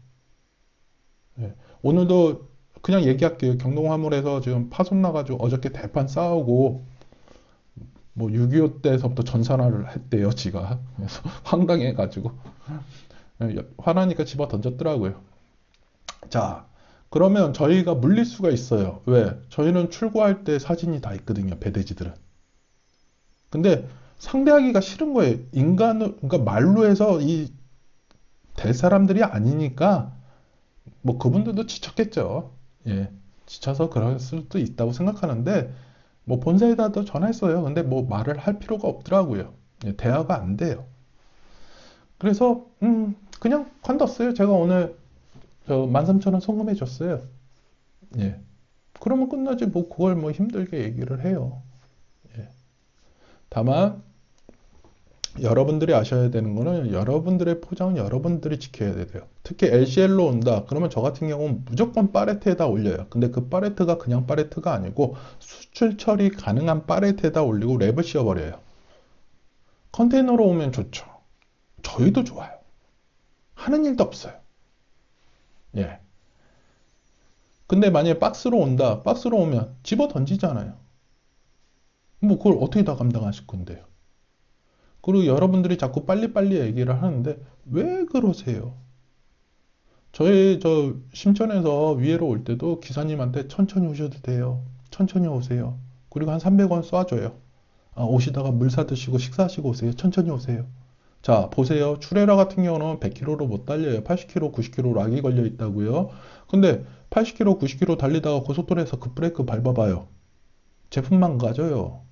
예. 오늘도 그냥 얘기할게요. 경동화물에서 지금 파손 나가지고 어저께 대판 싸우고 뭐 6.25 때서부터 전산화를 했대요, 지가. 그래서 황당해가지고. 화나니까 집어 던졌더라고요. 자, 그러면 저희가 물릴 수가 있어요. 왜? 저희는 출고할 때 사진이 다 있거든요, 배대지들은. 근데 상대하기가 싫은 거예요. 그러니까 말로 해서 될 사람들이 아니니까, 뭐 그분들도 지쳤겠죠. 예. 지쳐서 그럴 수도 있다고 생각하는데, 뭐 본사에다도 전화했어요. 근데 뭐 말을 할 필요가 없더라고요. 예, 대화가 안 돼요. 그래서 그냥 관뒀어요. 제가 오늘 저 13,000원 송금해 줬어요. 예. 그러면 끝나지 뭐 그걸 뭐 힘들게 얘기를 해요. 예. 다만 여러분들이 아셔야 되는 거는 여러분들의 포장은 여러분들이 지켜야 돼요. 특히 LCL로 온다. 그러면 저 같은 경우는 무조건 팔레트에다 올려요. 근데 그 팔레트가 그냥 팔레트가 아니고 수출 처리 가능한 팔레트에다 올리고 랩을 씌워버려요. 컨테이너로 오면 좋죠. 저희도 좋아요. 하는 일도 없어요. 예. 근데 만약에 박스로 온다. 박스로 오면 집어 던지잖아요. 뭐 그걸 어떻게 다 감당하실 건데요. 그리고 여러분들이 자꾸 빨리빨리 얘기를 하는데 왜 그러세요? 저 심천에서 위에로 올 때도 기사님한테 천천히 오셔도 돼요. 천천히 오세요. 그리고 한 300원 쏴줘요. 오시다가 물 사드시고 식사하시고 오세요. 천천히 오세요. 자, 보세요. 출애라 같은 경우는 100km로 못 달려요. 80km, 90km 락이 걸려 있다고요. 근데 80km, 90km 달리다가 고속도로에서 급브레이크 밟아봐요. 제품 망가져요.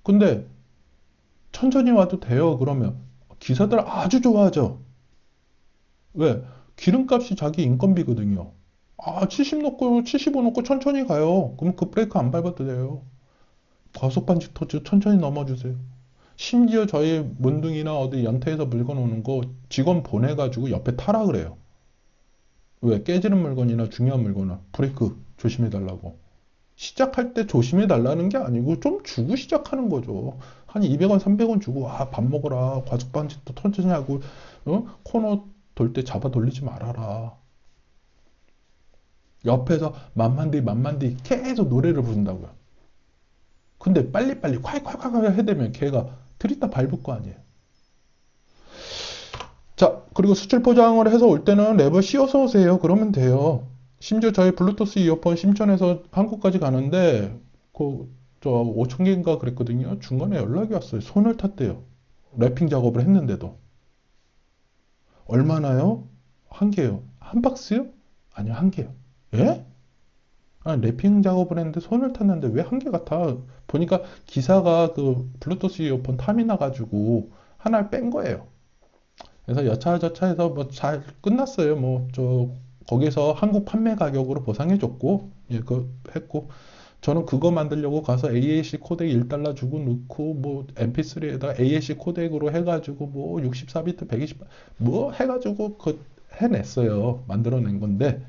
근데 천천히 와도 돼요. 그러면 기사들 아주 좋아하죠. 왜? 기름값이 자기 인건비거든요. 70 놓고 75 놓고 천천히 가요. 그럼 그 브레이크 안 밟아도 돼요. 과속 방지 터치 천천히 넘어주세요. 심지어 저희 문둥이나 어디 연태에서 물건 오는 거 직원 보내가지고 옆에 타라 그래요. 왜? 깨지는 물건이나 중요한 물건은 브레이크 조심해달라고. 시작할 때 조심해달라는 게 아니고 좀 주고 시작하는 거죠. 한 200원, 300원 주고 밥 먹어라. 과속 방지 또 천천히 하고 코너 돌 때 잡아 돌리지 말아라. 옆에서 만만디 만만디 계속 노래를 부른다고요. 근데 빨리빨리 콸콸콸콸 해대면 걔가 들이다 밟을 거 아니에요. 자, 그리고 수출 포장을 해서 올 때는 랩을 씌워서 오세요. 그러면 돼요. 심지어 저희 블루투스 이어폰 심천에서 한국까지 가는데 저 5천 개인가 그랬거든요. 중간에 연락이 왔어요. 손을 탔대요. 랩핑 작업을 했는데도. 얼마나요? 한 개요. 한 박스요? 아니요, 한 개요. 예? 아니, 랩핑 작업을 했는데 손을 탔는데 왜 한 개가 타? 보니까 기사가 그 블루투스 이어폰 탐이 나가지고 하나를 뺀 거예요. 그래서 여차저차해서 뭐 잘 끝났어요. 뭐 저 거기서 한국 판매 가격으로 보상해줬고, 예, 그 했고, 저는 그거 만들려고 가서 AAC 코덱 1달러 주고 넣고 뭐 MP3에다 AAC 코덱으로 해가지고 뭐 64비트 120, 뭐 해가지고 그 해냈어요. 만들어낸 건데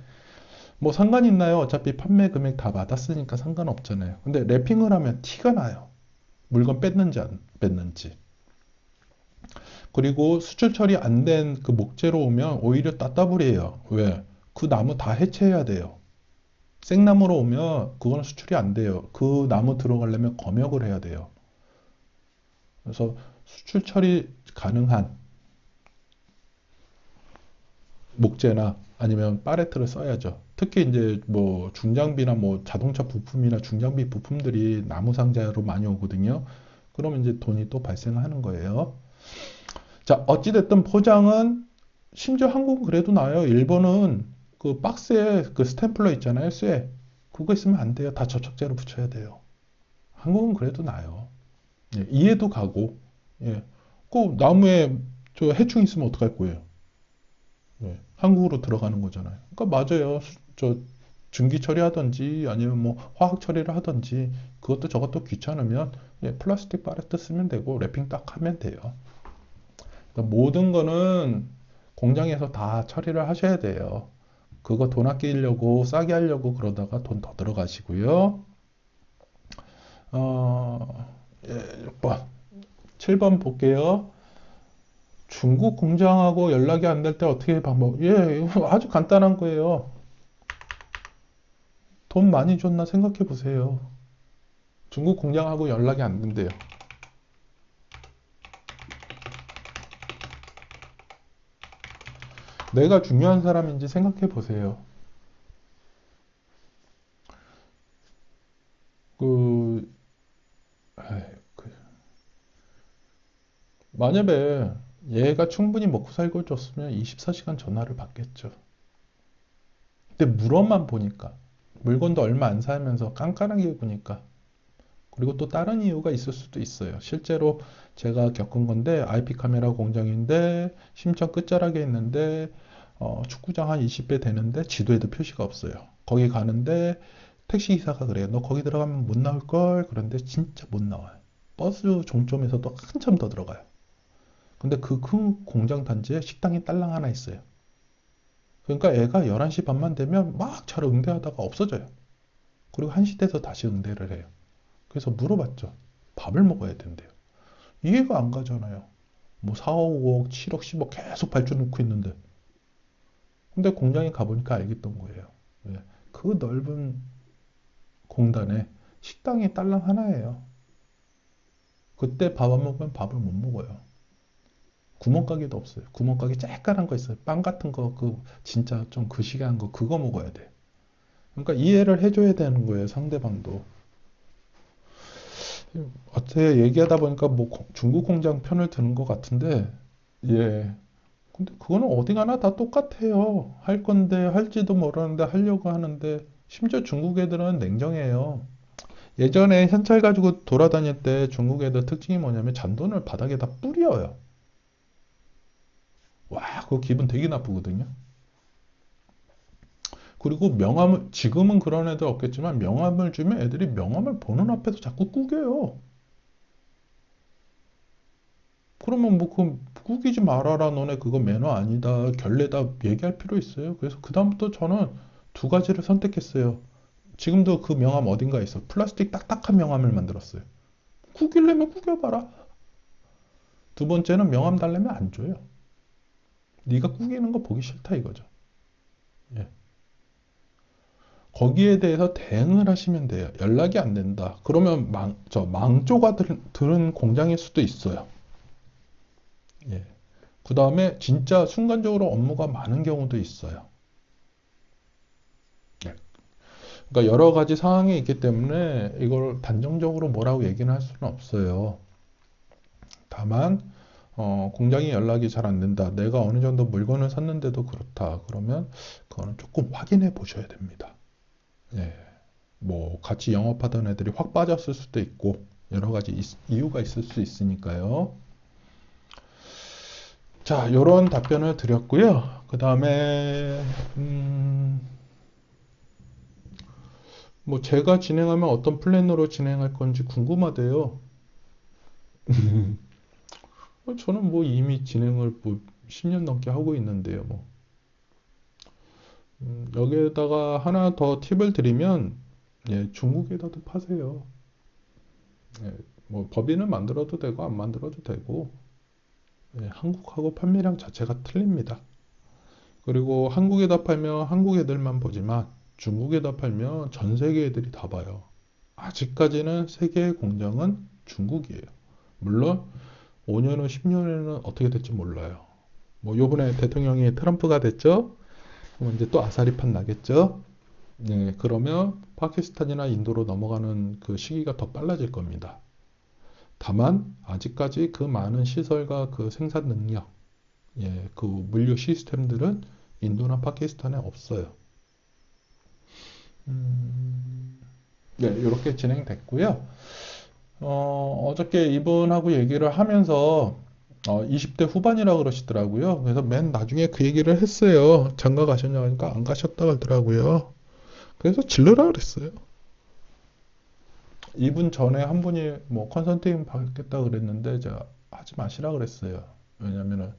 뭐 상관 있나요? 어차피 판매 금액 다 받았으니까 상관없잖아요. 근데 랩핑을 하면 티가 나요. 물건 뺐는지 안 뺐는지. 그리고 수출 처리 안 된 그 목재로 오면 오히려 따따블이에요. 왜? 그 나무 다 해체해야 돼요. 생나무로 오면 그거는 수출이 안 돼요. 그 나무 들어가려면 검역을 해야 돼요. 그래서 수출 처리 가능한 목재나 아니면 팔레트를 써야죠. 특히 이제 뭐 중장비나 뭐 자동차 부품이나 중장비 부품들이 나무 상자로 많이 오거든요. 그러면 이제 돈이 또 발생하는 거예요. 자, 어찌됐든 포장은 심지어 한국은 그래도 나아요. 일본은 그 박스에 그 스탬플러 있잖아요. 쇠. 그거 있으면 안 돼요. 다 접착제로 붙여야 돼요. 한국은 그래도 나아요. 예, 이해도 가고. 예. 그 나무에 저 해충 있으면 어떡할 거예요? 예, 한국으로 들어가는 거잖아요. 그러니까 맞아요. 저 증기 처리하든지 아니면 뭐 화학 처리를 하든지 그것도 저것도 귀찮으면 예, 플라스틱 팔레트 쓰면 되고 랩핑 딱 하면 돼요. 그러니까 모든 거는 공장에서 다 처리를 하셔야 돼요. 그거 돈 아끼려고 싸게 하려고 그러다가 돈 더 들어가시고요. 예, 6번. 7번 볼게요. 중국 공장하고 연락이 안 될 때 어떻게 방법? 예, 이거 아주 간단한 거예요. 돈 많이 줬나 생각해 보세요. 중국 공장하고 연락이 안 된대요. 내가 중요한 사람인지 생각해 보세요. 그, 아이, 그, 만약에 얘가 충분히 먹고 살고 줬으면 24시간 전화를 받겠죠. 근데 물어만 보니까 물건도 얼마 안 살면서 깐깐하게 보니까 그리고 또 다른 이유가 있을 수도 있어요. 실제로 제가 겪은 건데 IP 카메라 공장인데 심천 끝자락에 있는데 축구장 한 20배 되는데 지도에도 표시가 없어요. 거기 가는데 택시기사가 그래요. 너 거기 들어가면 못 나올걸? 그런데 진짜 못 나와요. 버스 종점에서도 한참 더 들어가요. 근데 그 큰 공장 단지에 식당이 딸랑 하나 있어요. 그러니까 애가 11시 반만 되면 막 차로 응대하다가 없어져요. 그리고 1시 돼서 다시 응대를 해요. 그래서 물어봤죠. 밥을 먹어야 된대요. 이해가 안 가잖아요. 뭐 4억, 5억, 7억, 10억 계속 발주 놓고 있는데. 근데 공장에 가보니까 알겠던 거예요. 예. 그 넓은 공단에 식당이 딸랑 하나예요. 그때 밥 안 먹으면 밥을 못 먹어요. 구멍가게도 없어요. 구멍가게 쬐깔한 거 있어요. 빵 같은 거, 그, 진짜 좀 그시기한 거, 그거 먹어야 돼. 그러니까 이해를 해줘야 되는 거예요, 상대방도. 어떻게 얘기하다 보니까 뭐 중국 공장 편을 드는 것 같은데, 예. 근데 그거는 어디 가나 다 똑같아요. 할 건데 할지도 모르는데 하려고 하는데 심지어 중국 애들은 냉정해요. 예전에 현찰 가지고 돌아다닐 때 중국 애들 특징이 뭐냐면 잔돈을 바닥에다 뿌려요. 와, 그거 기분 되게 나쁘거든요. 그리고 명함을, 지금은 그런 애들 없겠지만 명함을 주면 애들이 명함을 보는 앞에서 자꾸 구겨요. 그러면 뭐 그 구기지 말아라 너네 그거 매너 아니다 결례다 얘기할 필요 있어요. 그래서 그다음부터 저는 두 가지를 선택했어요. 지금도 그 명함 어딘가에 있어. 플라스틱 딱딱한 명함을 만들었어요. 구기려면 구겨봐라. 두 번째는 명함 달래면 안 줘요. 네가 구기는 거 보기 싫다 이거죠. 예. 거기에 대해서 대응을 하시면 돼요. 연락이 안 된다. 그러면 망조가 들은 공장일 수도 있어요. 예. 그 다음에 진짜 순간적으로 업무가 많은 경우도 있어요. 예. 그러니까 여러 가지 상황이 있기 때문에 이걸 단정적으로 뭐라고 얘기는 할 수는 없어요. 다만 공장이 연락이 잘 안 된다. 내가 어느 정도 물건을 샀는데도 그렇다. 그러면 그거는 조금 확인해 보셔야 됩니다. 예. 뭐 같이 영업하던 애들이 확 빠졌을 수도 있고 여러 가지 이유가 있을 수 있으니까요. 자, 요런 답변을 드렸고요. 그 다음에 뭐 제가 진행하면 어떤 플랜으로 진행할 건지 궁금하대요. 저는 뭐 이미 진행을 뭐 10년 넘게 하고 있는데요. 뭐 여기에다가 하나 더 팁을 드리면 예, 중국에다도 파세요. 예, 뭐 법인을 만들어도 되고 안 만들어도 되고 예, 한국하고 판매량 자체가 틀립니다. 그리고 한국에다 팔면 한국 애들만 보지만 중국에다 팔면 전 세계 애들이 다 봐요. 아직까지는 세계의 공장은 중국이에요. 물론 5년 후, 10년 후에는 어떻게 될지 몰라요. 뭐 요번에 대통령이 트럼프가 됐죠? 그럼 이제 또 아사리판 나겠죠? 네, 그러면 파키스탄이나 인도로 넘어가는 그 시기가 더 빨라질 겁니다. 다만 아직까지 그 많은 시설과 그 생산 능력, 예, 그 물류 시스템들은 인도나 파키스탄에 없어요. 네, 이렇게 진행됐고요. 어저께 이분하고 얘기를 하면서 20대 후반이라 그러시더라고요. 그래서 맨 나중에 그 얘기를 했어요. 장가 가셨냐고 하니까 안 가셨다 그러더라고요. 그래서 질르라 그랬어요. 이분 전에 한 분이 뭐 컨설팅 받겠다 그랬는데 제가 하지 마시라 그랬어요. 왜냐면은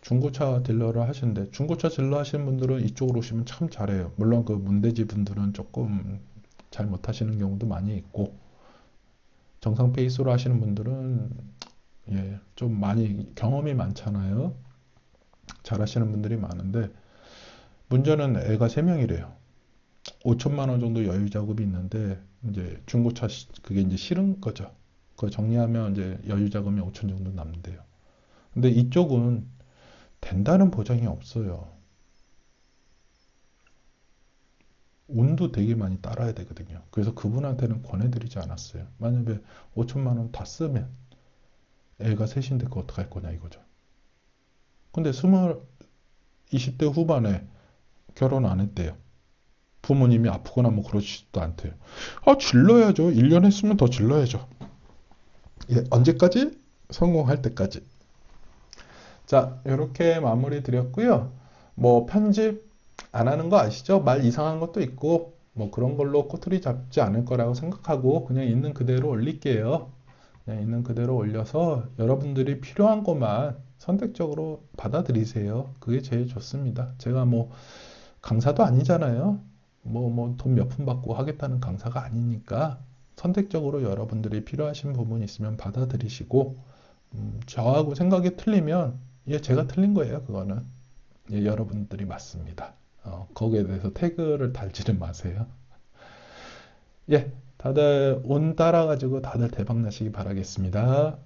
중고차 딜러를 하시는데 중고차 딜러 하시는 분들은 이쪽으로 오시면 참 잘해요. 물론 그 문대지 분들은 조금 잘 못하시는 경우도 많이 있고 정상 페이스로 하시는 분들은 예, 좀 많이 경험이 많잖아요. 잘하시는 분들이 많은데 문제는 애가 3명이래요. 5천만 원 정도 여유 자금이 있는데 이제 중고차 그게 이제 싫은 거죠. 그거 정리하면 이제 여유 자금이 5천 정도 남는데요. 근데 이쪽은 된다는 보장이 없어요. 운도 되게 많이 따라야 되거든요. 그래서 그분한테는 권해드리지 않았어요. 만약에 5천만 원 다 쓰면 애가 셋인데 그거 어떡할 거냐 이거죠. 근데 20대 후반에 결혼 안 했대요. 부모님이 아프거나 뭐 그러지도 않대요. 아, 질러야죠. 1년 했으면 더 질러야죠. 예, 언제까지? 성공할 때까지. 자, 이렇게 마무리 드렸고요. 뭐 편집 안 하는 거 아시죠? 말 이상한 것도 있고 뭐 그런 걸로 꼬투리 잡지 않을 거라고 생각하고 그냥 있는 그대로 올릴게요. 그냥 있는 그대로 올려서 여러분들이 필요한 것만 선택적으로 받아들이세요. 그게 제일 좋습니다. 제가 뭐 강사도 아니잖아요. 뭐 돈 몇 푼 받고 하겠다는 강사가 아니니까 선택적으로 여러분들이 필요하신 부분이 있으면 받아들이시고 저하고 생각이 틀리면 예, 제가 틀린 거예요. 그거는 예, 여러분들이 맞습니다. 거기에 대해서 태그를 달지는 마세요. 예, 다들 운 따라가지고 다들 대박 나시기 바라겠습니다.